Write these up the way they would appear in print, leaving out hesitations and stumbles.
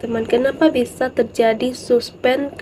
teman. Kenapa bisa terjadi suspend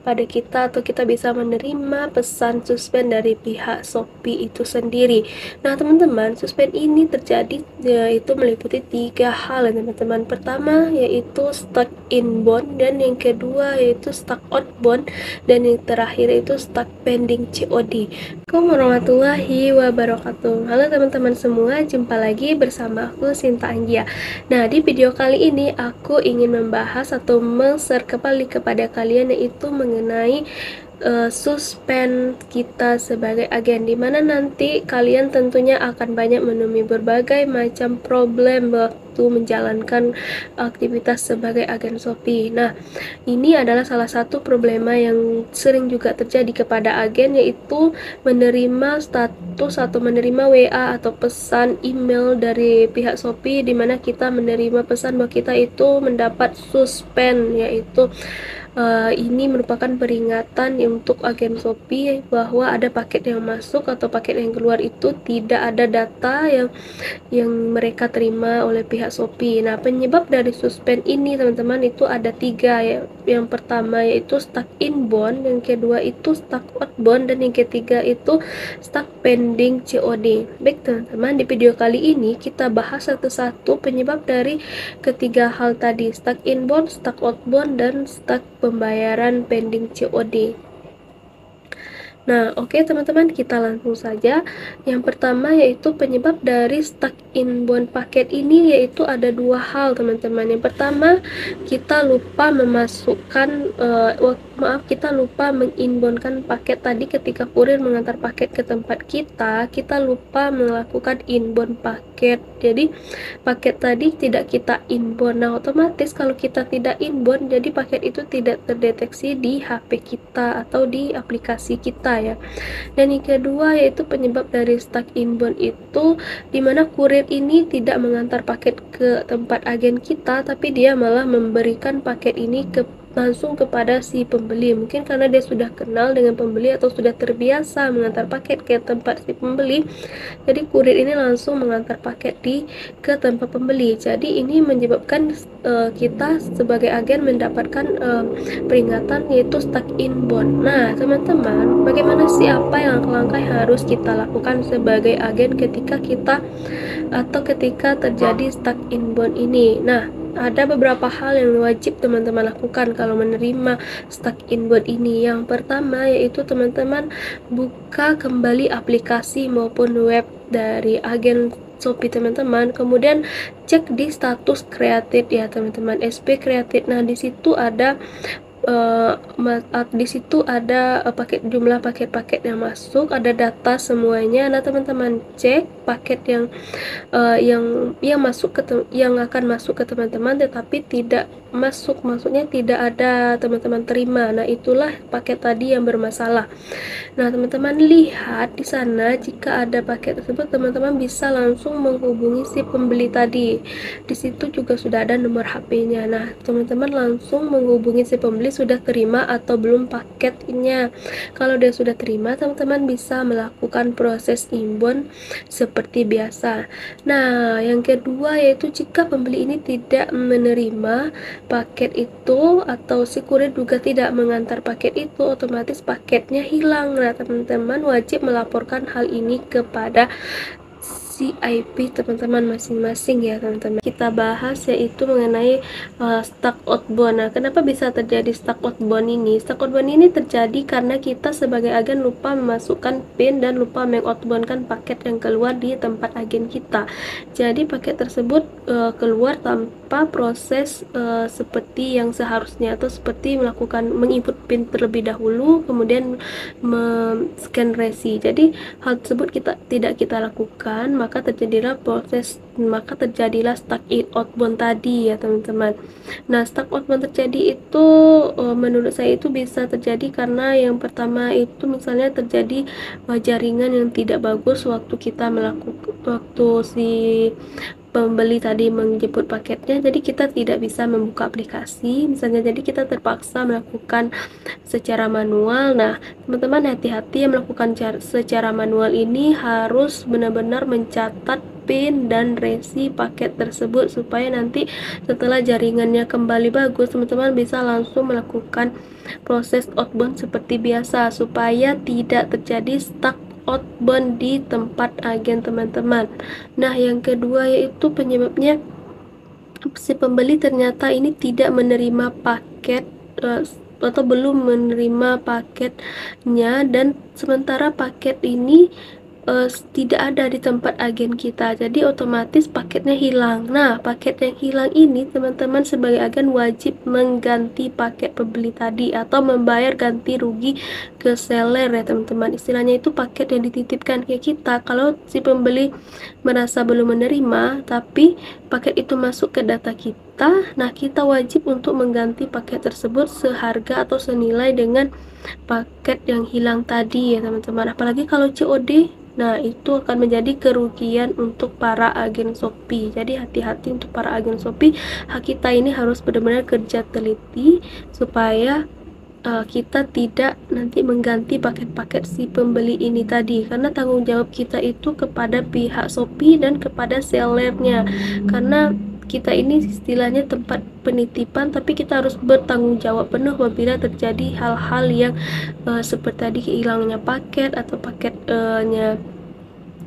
pada kita atau kita bisa menerima pesan suspend dari pihak Shopee itu sendiri? Nah, teman-teman, suspend ini terjadi yaitu meliputi 3 hal ya, teman-teman. Pertama yaitu stuck inbound, dan yang kedua yaitu stuck outbound, dan yang terakhir itu stuck pending COD. Assalamualaikum warahmatullahi wabarakatuh. Halo teman-teman semua, jumpa lagi bersama aku Sinta Anggia. Nah, di video kali ini aku ingin membahas atau men-share kembali kepada kalian yaitu mengenai suspend kita sebagai agen, dimana nanti kalian tentunya akan banyak menemui berbagai macam problem waktu menjalankan aktivitas sebagai agen Shopee. Nah, ini adalah salah satu problema yang sering juga terjadi kepada agen, yaitu menerima status atau menerima WA atau pesan email dari pihak Shopee, dimana kita menerima pesan bahwa kita itu mendapat suspend, yaitu ini merupakan peringatan untuk agen Shopee bahwa ada paket yang masuk atau paket yang keluar itu tidak ada data yang mereka terima oleh pihak Shopee. Nah, penyebab dari suspend ini teman-teman itu ada 3 ya. Yang pertama yaitu stuck inbound, yang kedua itu stuck outbound, dan yang ketiga itu stuck pending COD. Baik teman-teman, di video kali ini kita bahas satu-satu penyebab dari ketiga hal tadi, stuck inbound, stuck outbound, dan stuck pembayaran pending COD. Nah, oke teman-teman, kita langsung saja. Yang pertama yaitu penyebab dari stuck inbound paket ini yaitu ada 2 hal teman-teman. Yang pertama, kita lupa memasukkan kita lupa menginboundkan paket tadi ketika kurir mengantar paket ke tempat kita lupa melakukan inbound paket. Jadi paket tadi tidak kita inbound. Nah, otomatis kalau kita tidak inbound, jadi paket itu tidak terdeteksi di HP kita atau di aplikasi kita ya. Dan yang kedua yaitu penyebab dari stuck inbound itu dimana kurir ini tidak mengantar paket ke tempat agen kita, tapi dia malah memberikan paket ini langsung kepada si pembeli. Mungkin karena dia sudah kenal dengan pembeli atau sudah terbiasa mengantar paket ke tempat si pembeli, jadi kurir ini langsung mengantar paket ke tempat pembeli. Jadi ini menyebabkan kita sebagai agen mendapatkan peringatan yaitu stuck inbound. Nah teman-teman, bagaimana sih apa yang langkah yang harus kita lakukan sebagai agen ketika terjadi stuck inbound ini? Nah, ada beberapa hal yang wajib teman-teman lakukan kalau menerima stuck inbound ini. Yang pertama yaitu teman-teman buka kembali aplikasi maupun web dari agen Shopee teman-teman, kemudian cek di status created ya teman-teman, SP created. Nah, di situ ada jumlah paket-paket yang masuk, ada data semuanya. Nah, teman-teman cek paket yang akan masuk ke teman-teman tetapi tidak masuk, maksudnya tidak ada teman-teman terima. Nah, itulah paket tadi yang bermasalah. Nah, teman-teman lihat di sana, jika ada paket tersebut teman-teman bisa langsung menghubungi si pembeli tadi. Di situ juga sudah ada nomor HP-nya. Nah, teman-teman langsung menghubungi si pembeli sudah terima atau belum paketnya. Kalau dia sudah terima, teman-teman bisa melakukan proses inbound seperti biasa. Nah, yang kedua yaitu jika pembeli ini tidak menerima paket itu atau si kurir juga tidak mengantar paket itu, otomatis paketnya hilang. Nah, teman-teman wajib melaporkan hal ini kepada CIP teman-teman masing-masing ya teman-teman. Kita bahas yaitu mengenai stuck outbound. Nah, kenapa bisa terjadi stuck outbound ini? Stuck outbound ini terjadi karena kita sebagai agen lupa memasukkan PIN dan lupa mengoutboundkan paket yang keluar di tempat agen kita. Jadi paket tersebut keluar tanpa proses seperti yang seharusnya, atau seperti menginput PIN terlebih dahulu kemudian scan resi. Jadi hal tersebut tidak kita lakukan, maka terjadilah stuck outbound tadi ya teman-teman. Nah, stuck outbound terjadi itu menurut saya itu bisa terjadi karena yang pertama itu misalnya terjadi jaringan yang tidak bagus waktu si pembeli tadi menjemput paketnya, jadi kita tidak bisa membuka aplikasi misalnya, jadi kita terpaksa melakukan secara manual. Nah, teman-teman hati-hati yang melakukan secara manual ini harus benar-benar mencatat pin dan resi paket tersebut, supaya nanti setelah jaringannya kembali bagus, teman-teman bisa langsung melakukan proses outbound seperti biasa, supaya tidak terjadi stuck outbound di tempat agen teman-teman. Nah, yang kedua yaitu penyebabnya si pembeli ternyata ini tidak menerima paket atau belum menerima paketnya, dan sementara paket ini tidak ada di tempat agen kita, jadi otomatis paketnya hilang. Nah, paket yang hilang ini teman-teman sebagai agen wajib mengganti paket pembeli tadi atau membayar ganti rugi ke seller ya teman-teman. Istilahnya itu paket yang dititipkan ke kita, kalau si pembeli merasa belum menerima tapi paket itu masuk ke data kita, nah kita wajib untuk mengganti paket tersebut seharga atau senilai dengan paket yang hilang tadi ya teman-teman. Apalagi kalau COD, nah itu akan menjadi kerugian untuk para agen Shopee. Jadi hati-hati untuk para agen Shopee. Kita ini harus benar-benar kerja teliti supaya kita tidak nanti mengganti paket-paket si pembeli ini tadi, karena tanggung jawab kita itu kepada pihak Shopee dan kepada sellernya. Karena kita ini istilahnya tempat penitipan, tapi kita harus bertanggung jawab penuh apabila terjadi hal-hal yang seperti tadi hilangnya paket atau paketnya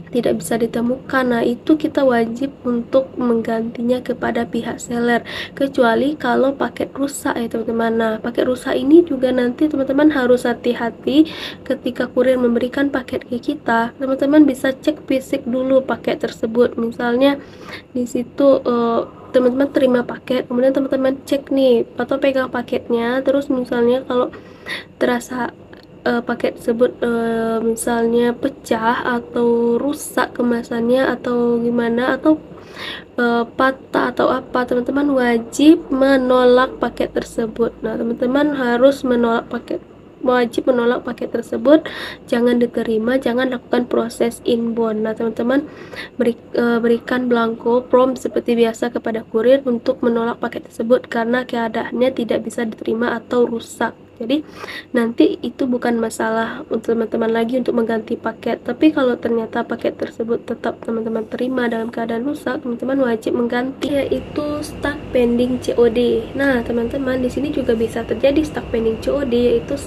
tidak bisa ditemukan. Nah, itu kita wajib untuk menggantinya kepada pihak seller, kecuali kalau paket rusak ya teman-teman. Nah, paket rusak ini juga nanti teman-teman harus hati-hati ketika kurir memberikan paket ke kita. Teman-teman bisa cek fisik dulu paket tersebut. Misalnya di situ teman-teman terima paket, kemudian teman-teman cek nih atau pegang paketnya, terus misalnya kalau terasa paket tersebut misalnya pecah atau rusak kemasannya atau gimana, atau patah atau apa, teman-teman wajib menolak paket tersebut. Nah, teman-teman harus wajib menolak paket tersebut, jangan diterima, jangan lakukan proses inbound. Nah, teman-teman berikan blanko prompt seperti biasa kepada kurir untuk menolak paket tersebut karena keadaannya tidak bisa diterima atau rusak. Jadi nanti itu bukan masalah untuk teman-teman lagi untuk mengganti paket, tapi kalau ternyata paket tersebut tetap teman-teman terima dalam keadaan rusak, teman-teman wajib mengganti, yaitu stuck pending COD. Nah, teman-teman di sini juga bisa terjadi stuck pending COD, yaitu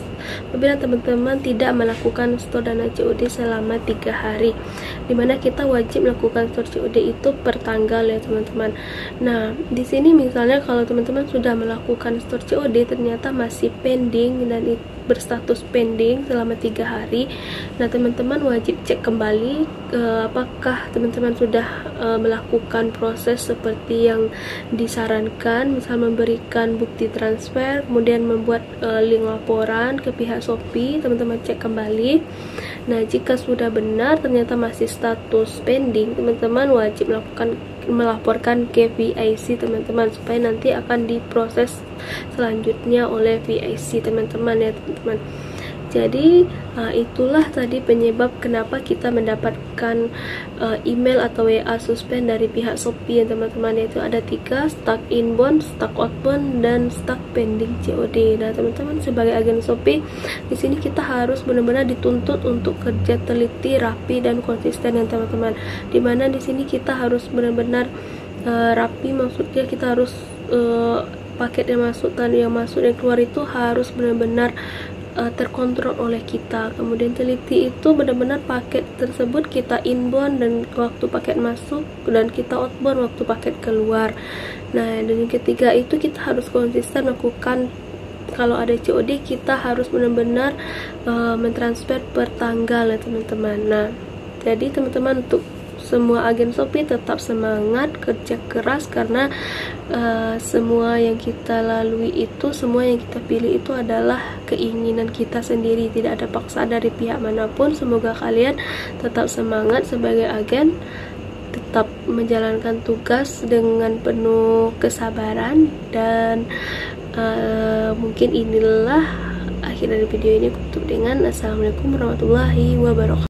apabila teman-teman tidak melakukan store dana COD selama 3 hari, dimana kita wajib melakukan store COD itu per tanggal ya teman-teman. Nah, di sini misalnya kalau teman-teman sudah melakukan store COD ternyata masih pending dan berstatus pending selama 3 hari, nah teman-teman wajib cek kembali apakah teman-teman sudah melakukan proses seperti yang disarankan, misal memberikan bukti transfer, kemudian membuat link laporan ke pihak Shopee. Teman-teman cek kembali. Nah, jika sudah benar ternyata masih status pending, teman-teman wajib melaporkan ke VIC teman-teman, supaya nanti akan diproses selanjutnya oleh VIC teman-teman ya teman-teman. Jadi itulah tadi penyebab kenapa kita mendapatkan email atau WA suspend dari pihak Shopee ya teman-teman, yaitu ada 3: stuck inbound, stuck outbound, dan stuck pending COD. Nah, teman-teman sebagai agen Shopee di sini kita harus benar-benar dituntut untuk kerja teliti, rapi, dan konsisten ya teman-teman. Dimana di sini kita harus benar-benar rapi, maksudnya kita harus paket yang masuk dan yang keluar itu harus benar-benar terkontrol oleh kita. Kemudian teliti itu benar-benar paket tersebut kita inbound dan waktu paket masuk, dan kita outbound waktu paket keluar. Nah, dan yang ketiga itu kita harus konsisten lakukan, kalau ada COD kita harus benar-benar mentransfer per tanggal ya teman-teman. Nah, jadi teman-teman untuk semua agen Shopee tetap semangat, kerja keras, karena semua yang kita lalui itu, semua yang kita pilih itu adalah keinginan kita sendiri, tidak ada paksaan dari pihak manapun. Semoga kalian tetap semangat sebagai agen, tetap menjalankan tugas dengan penuh kesabaran, dan mungkin inilah akhir dari video ini. Tutup dengan assalamualaikum warahmatullahi wabarakatuh.